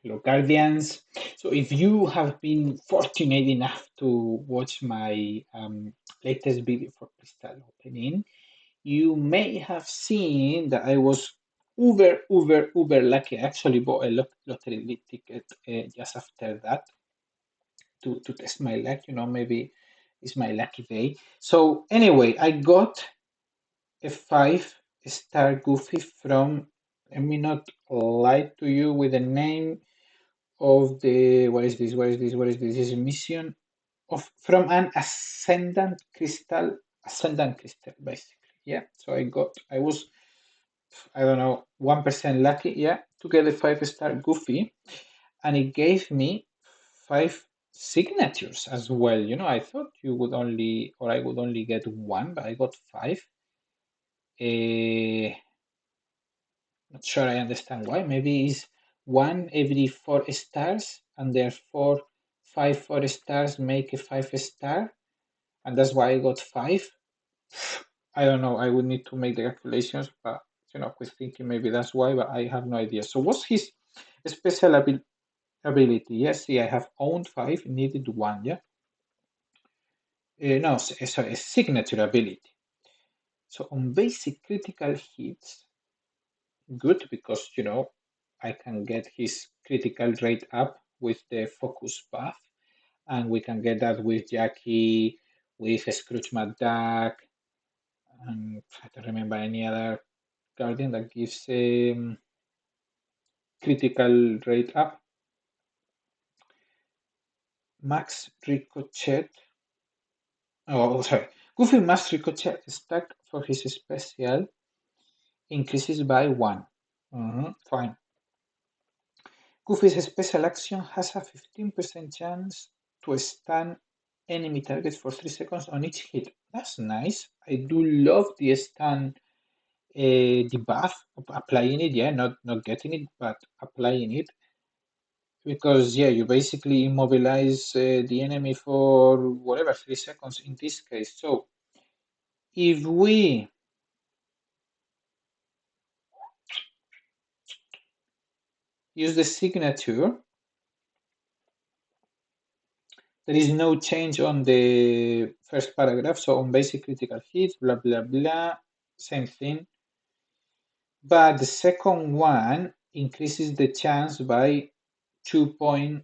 Hello, Guardians. So, if you have been fortunate enough to watch my latest video for Crystal opening, you may have seen that I was uber lucky. I actually bought a lottery ticket just after that to test my luck. Maybe it's my lucky day. So, anyway, I got a 5-star Goofy from, let me not lie to you with the name of the, what is this? What is this? What is this? This is a mission of from an Ascendant Crystal, basically. Yeah. So I was, I don't know, 1% lucky, yeah, to get a 5-star Goofy, and it gave me 5 signatures as well. I thought you would only, or I would only get one, but I got 5. Uh, Not sure I understand why. Maybe it's one every 4 stars, and therefore 5 4 stars make a 5-star, and that's why I got 5. I don't know. I would need to make the calculations, but quick thinking, maybe that's why, but I have no idea. So, what's his special ability? Yes, see, I have owned 5, needed 1. Yeah. No, sorry, a signature ability. So, on basic critical hits, good because I can get his critical rate up with the focus buff, and we can get that with Jackie, with Scrooge McDuck, and I don't remember any other guardian that gives critical rate up. Max Ricochet. Oh, sorry. Goofy Max Ricochet stack for his special increases by 1. Fine. Goofy's special action has a 15% chance to stun enemy targets for 3 seconds on each hit. That's nice. I do love the stun debuff, applying it, yeah, not getting it, but applying it. Because, yeah, you basically immobilize the enemy for whatever, 3 seconds in this case. So, if we use the signature, there is no change on the first paragraph. So on basic critical hits, blah, blah, blah, same thing. But the second one increases the chance by 2.54%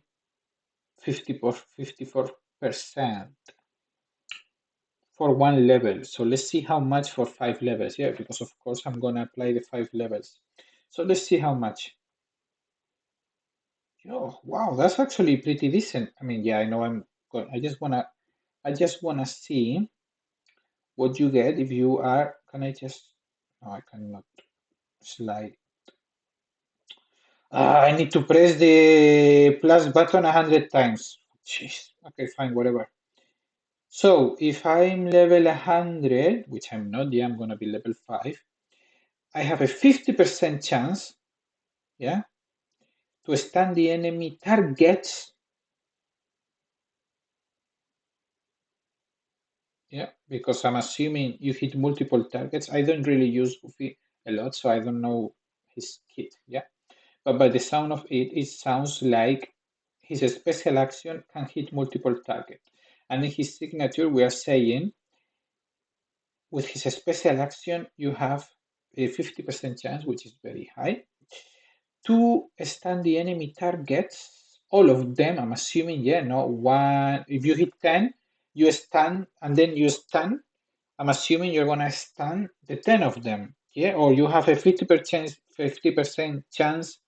for 1 level. So let's see how much for 5 levels. Yeah, because of course I'm going to apply the 5 levels. So let's see how much. Oh, wow, that's actually pretty decent. I mean, yeah, I know I just wanna see what you get if you are. Can I just? No, I cannot slide. I need to press the plus button 100 times. Jeez. Okay, fine, whatever. So if I'm level 100, which I'm not, yeah, I'm gonna be level 5. I have a 50% chance, yeah, to stun the enemy targets. Yeah, because I'm assuming you hit multiple targets. I don't really use Goofy a lot, so I don't know his kit. Yeah, but by the sound of it, it sounds like his special action can hit multiple targets. And in his signature, we are saying with his special action, you have a 50% chance, which is very high, to stun the enemy targets. All of them, I'm assuming, yeah, no one. If you hit 10, you stun, and then you stun. I'm assuming you're gonna stun the 10 of them, yeah, or you have a 50% chance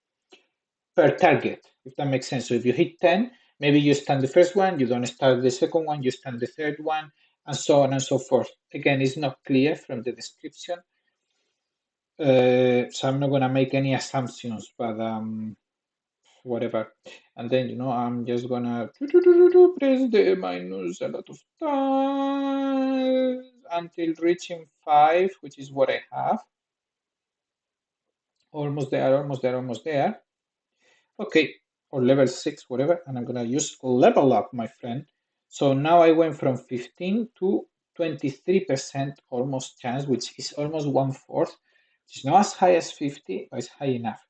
per target, if that makes sense. So if you hit 10, maybe you stun the first one, you don't stun the second one, you stun the third one, and so on and so forth. Again, it's not clear from the description, so I'm not gonna make any assumptions, but whatever. And then I'm just gonna press the minus a lot of times until reaching 5, which is what I have. Almost there, almost there, almost there. Okay, or level 6, whatever, and I'm gonna use level up, my friend. So now I went from 15 to 23% almost chance, which is almost 1/4, which is not as high as 50, but it's high enough.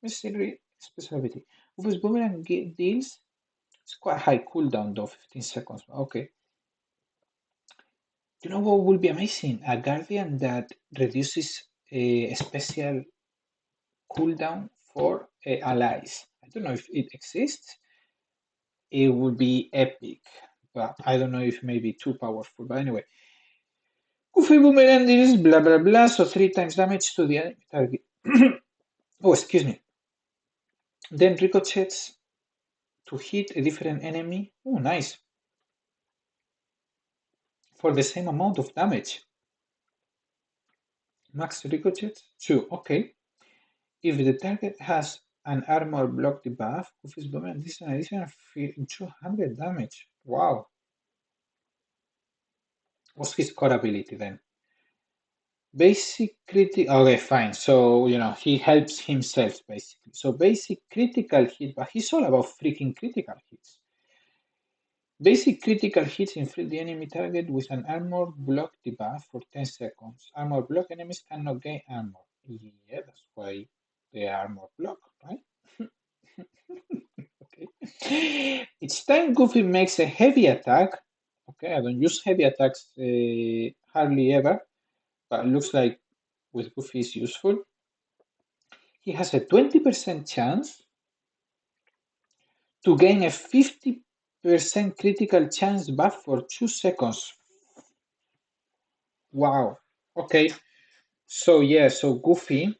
Let's see, Special ability. Goofy's boomerang deals. It's quite high cooldown though, 15 seconds. Okay. You know what will be amazing? A guardian that reduces a special cooldown for allies. I don't know if it exists. It would be epic, but I don't know if maybe too powerful. But anyway, Goofy Boomerang deals blah blah blah, so 3 times damage to the enemy target. Oh, excuse me. Then ricochets to hit a different enemy. Oh, nice. For the same amount of damage. Max ricochets 2. Okay. If the target has an armor block debuff, Goofy's Boomerang deals an additional 200 damage. Wow. What's his core ability then? Basic critical. Okay, fine. So, he helps himself basically. So, basic critical hit, but he's all about freaking critical hits. Basic critical hits inflict the enemy target with an armor block debuff for 10 seconds. Armor block enemies cannot gain armor. Yeah, that's why they are armor block, right? Okay. Each time Goofy makes a heavy attack, okay, I don't use heavy attacks hardly ever, but it looks like with Goofy is useful. He has a 20% chance to gain a 50% critical chance buff for 2 seconds. Wow. Okay. So yeah, so Goofy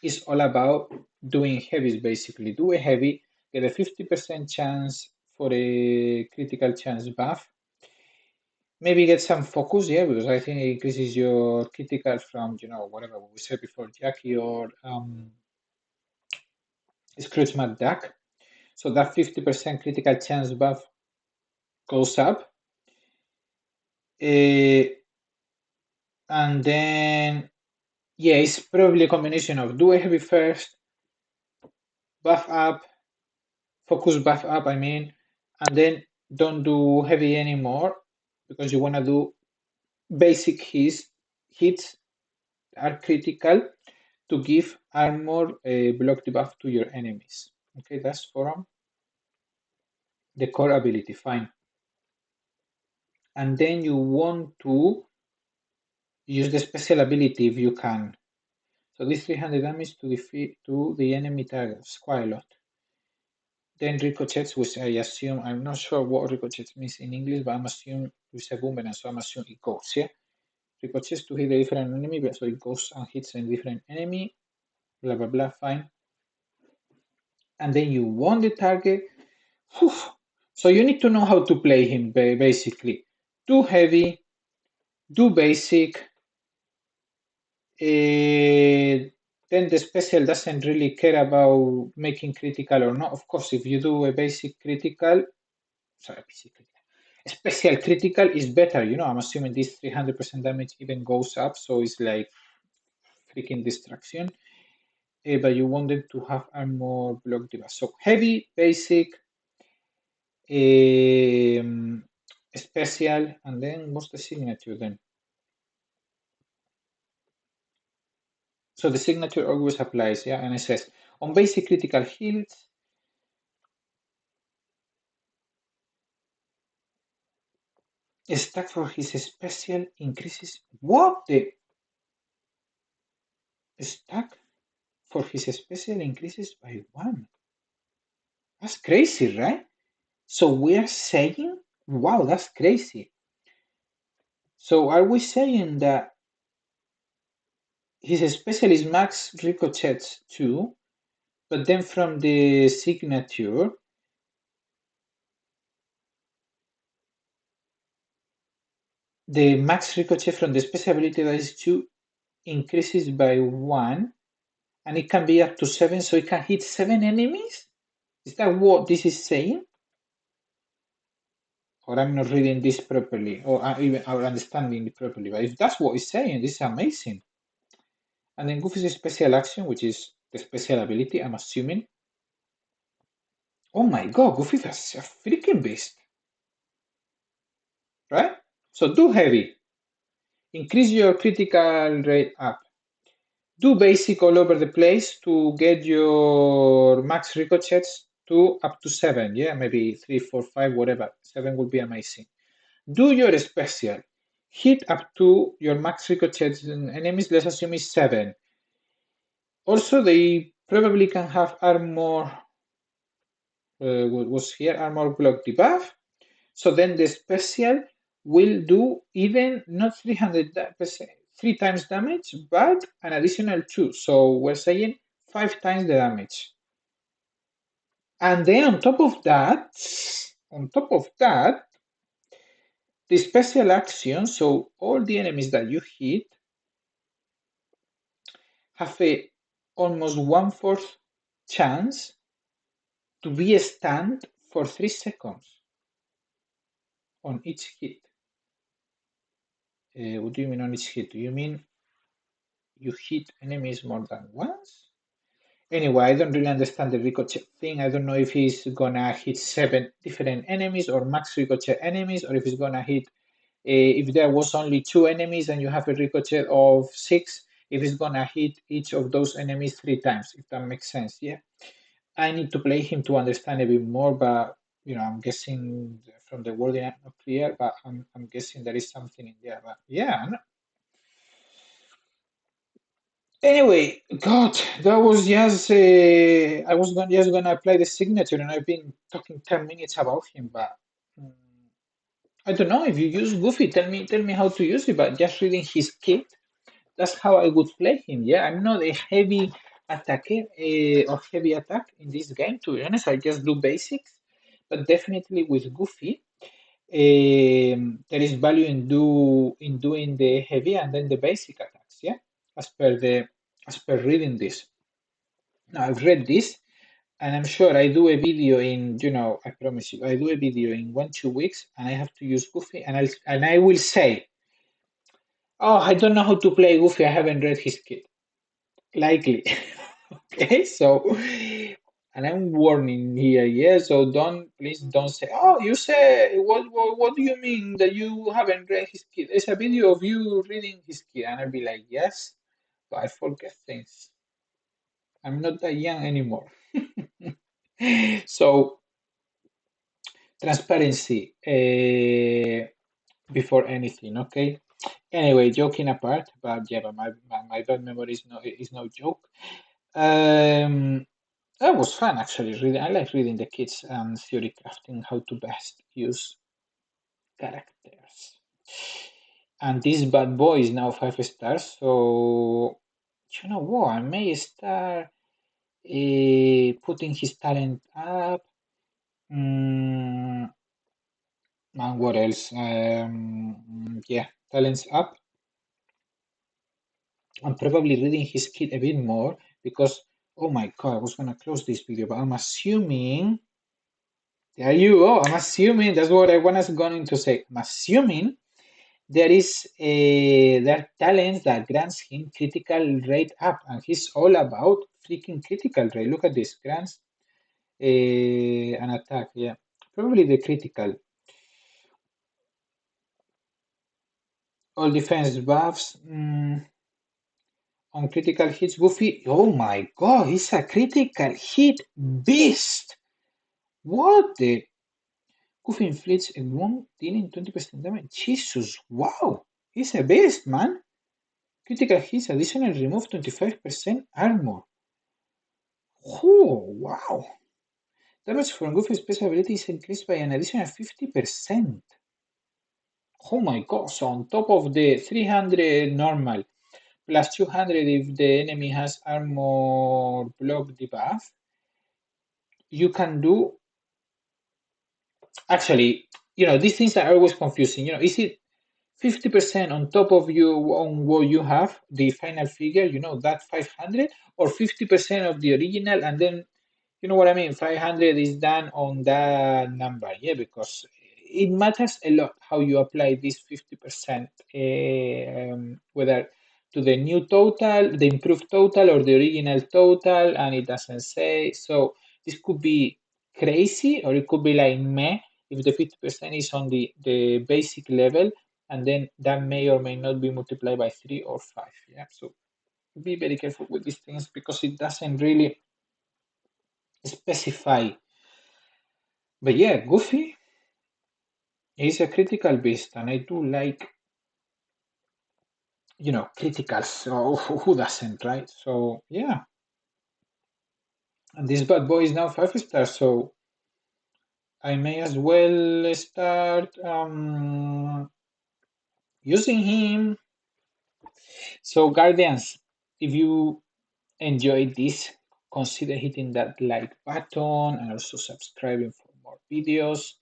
is all about doing heavies basically. Do a heavy, get a 50% chance for a critical chance buff. Maybe get some focus, yeah, because I think it increases your critical from, whatever we said before, Jackie or Scrooge McDuck. So that 50% critical chance buff goes up. And then, yeah, it's probably a combination of do a heavy first, buff up, focus buff up, I mean, and then don't do heavy anymore because you want to do basic hits are critical to give armor block debuff to your enemies. Okay, that's for the core ability, fine. And then you want to use the special ability if you can. So this 300 damage to defeat to the enemy targets, quite a lot. Then ricochets, which I assume, I'm not sure what ricochets means in English, but I'm assuming it's a boomerang, so I'm assuming it goes, yeah? Ricochets to hit a different enemy, so it goes and hits a different enemy, blah, blah, blah, fine. And then you want the target. Whew. So you need to know how to play him, basically. Do heavy, do basic, then the special doesn't really care about making critical or not. Of course, if you do a basic critical, sorry, basic critical, special critical is better. I'm assuming this 300% damage even goes up, so it's like freaking destruction. But you want them to have armor block debuff. So heavy, basic, special, and then what's the signature then? So the signature always applies, yeah, and it says on basic critical hits, stack for his special increases. What the stack for his special increases by 1? That's crazy, right? So we are saying, wow, that's crazy. So are we saying that his special is max ricochets too, but then from the signature, the max ricochet from the special ability that is 2 increases by 1, and it can be up to 7, so it can hit 7 enemies? Is that what this is saying? Or I'm not reading this properly, or even understanding it properly. But if that's what it's saying, this is amazing. And then Goofy's special action, which is the special ability, I'm assuming. Oh my god, Goofy is a freaking beast. Right? So do heavy. Increase your critical rate up. Do basic all over the place to get your max ricochets to up to 7. Yeah, maybe 3, 4, 5, whatever. 7 would be amazing. Do your special. Hit up to your max ricochets and enemies, let's assume is 7. Also, they probably can have armor, what was here, armor block debuff. So then the special will do even not 300%, 3 times damage, but an additional 2. So we're saying 5 times the damage. And then on top of that, the special action, so all the enemies that you hit have a almost 1/4 chance to be stunned for 3 seconds on each hit. What do you mean on each hit? Do you mean you hit enemies more than once? Anyway, I don't really understand the ricochet thing. I don't know if he's gonna hit 7 different enemies or max ricochet enemies, or if he's gonna hit, if there was only 2 enemies and you have a ricochet of 6, if he's gonna hit each of those enemies 3 times, if that makes sense. Yeah, I need to play him to understand a bit more, but I'm guessing from the wording I'm not clear, but I'm guessing there is something in there. But yeah, anyway, God, that was just. I was just gonna apply the signature, and I've been talking 10 minutes about him, but mm, I don't know if you use Goofy. Tell me how to use it. But just reading his kit, that's how I would play him. Yeah, I'm not a heavy attacker or heavy attack in this game. To be honest, I just do basics. But definitely with Goofy, there is value in doing the heavy and then the basic attacks. Yeah, as per the as per reading this. Now I've read this, and I'm sure I do a video in, I promise you, I do a video in 1, 2 weeks, and I have to use Goofy, and I will say, oh, I don't know how to play Goofy. I haven't read his kit. Likely. Okay, so, and I'm warning here, yeah. So please don't say, oh, you say, what do you mean that you haven't read his kit? There's a video of you reading his kit, and I'll be like, yes, but I forget things. I'm not that young anymore. So transparency before anything, okay? Anyway, joking apart, but yeah, but my bad memory is no joke. That was fun actually. Reading, I like reading the kids and theory crafting how to best use characters. And this bad boy is now 5 stars, so you know what? I may start putting his talent up. Mm, and what else? Yeah, talents up. I'm probably reading his kit a bit more because, oh my god, I was gonna close this video, but I'm assuming. There you go. I'm assuming that's what I was going to say. I'm assuming there are talents that grants him critical rate up, and he's all about freaking critical rate. Look at this, grants an attack. Yeah, probably the critical. All defense buffs. On critical hits, Goofy. Oh my god, he's a critical hit beast. What the? Goofy inflicts a wound dealing 20% damage. Jesus, wow. He's a beast, man. Critical hits additionally remove 25% armor. Oh, wow. Damage from Goofy's special ability is increased by an additional 50%. Oh my god, so on top of the 300 normal, plus 200 if the enemy has armor block debuff, you can do. Actually, these things are always confusing. Is it 50% on top of you on what you have, the final figure, that 500, or 50% of the original, and then you know what I mean, 500 is done on that number, yeah, because it matters a lot how you apply this 50%, whether to the new total, the improved total, or the original total, and it doesn't say. So this could be crazy, or it could be like meh if the 50% is on the basic level, and then that may or may not be multiplied by 3 or 5. Yeah, so be very careful with these things because it doesn't really specify. But yeah, Goofy is a critical beast, and I do like, critical. So who doesn't, right? So yeah, and this bad boy is now 5 stars, so I may as well start using him. So Guardians, if you enjoyed this, consider hitting that like button and also subscribing for more videos.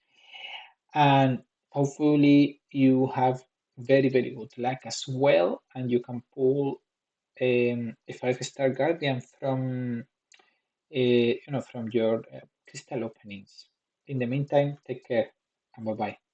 And hopefully you have very, very good luck as well, and you can pull a 5 star guardian from from your crystal openings. In the meantime, take care and bye bye.